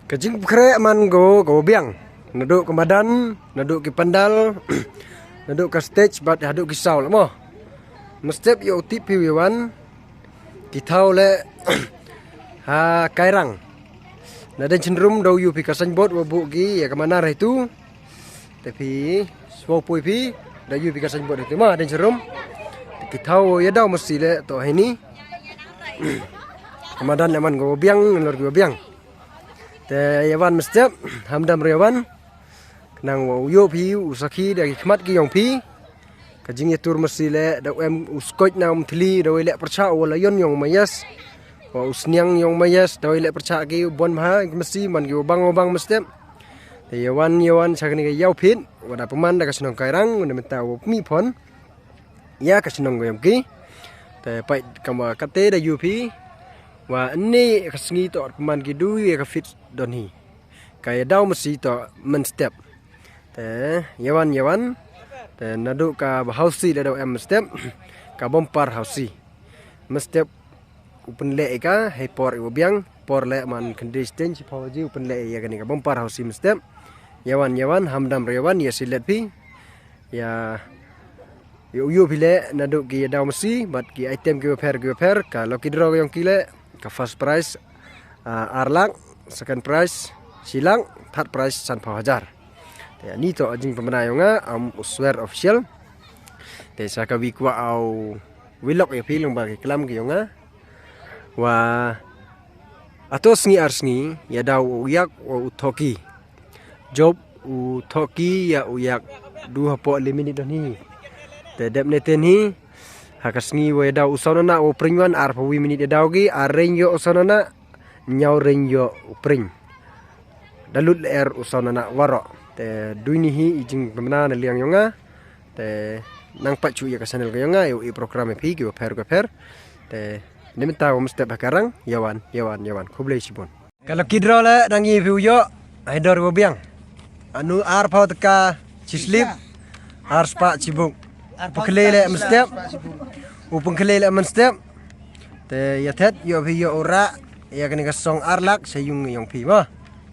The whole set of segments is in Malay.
Kajing kre man go biang. Naduk ke badan, naduk ke pandal, naduk ke stage bat haduk ke saul mo. Mestep yo tip piwan kitau le ha kairang. Nadan cenderum dau yu pi kasan bot wabu gi ya kemana rah itu. Tapi swapui pi da yu pi kasan bot itu mah dan cenderum kitau ya dau mesti le to ini. Kemadan aman go biang ngelor go biang. Te yawan mestep hamdam rewan nang yo pi usaki dari khmat ki yong pi kajing yatur mesti le da em uskoj nam thli da le percha wala yon yong mayas wa usniang yong mayas da le percha ki bon ma mesti man ki bang mestep te yawan sakni ga yaw phin wada peman da kasnong kairang wada menta mi phon ya kasnong go yong ki te pai kama kate da yu pi wa ni kasngi to peman ki du ya ka fit doni kaya daw mesti to men step te yawan te nadu ka hausi da daw em step ka bompar hausi mestep upen le ka he por biang por le man kondisten ci pawaji upen le ya gani ka bompar hausi mestep yawan hamdam rewan ya silet pi ya yu bile nadu ki daw mesti bat ki item ki per ka loki draw yang kile ka first prize arlang, second prize silang, third prize san pawajar. Te ni to ajing pemenayonga uswer official. Te saka wikwa au wilok ya pilong bagi kelam giyonga. Wa atos ngi arsngi ya daw uyak wa utoki. Job utoki ya uyak 2.5 minit doni. Te depneten hi hakasngi wa daw usonana o pringwan arpawi minit daw gi arenyo usonana nyaw renyo upring dalut er usonana waro te duini hi ijing pemana liang yonga te nang pacu ya kasanel yonga yo i program pi go per te nimenta o mesti bakarang yawan kublai sibon kalau kidro le dangi view yo haidor go biang anu arpau teka cislip arspa cibung Pengkelele mestep, pengkelele mestep. Te yatet yo pi yo ora ya kani kasong arlak sayung yang pi mah.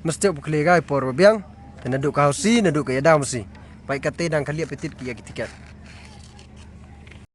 Mestep pengkelele gai por biang. Te naduk ka hausi naduk ka yadam si. Pai kate dang kali petit ki ya kitikat.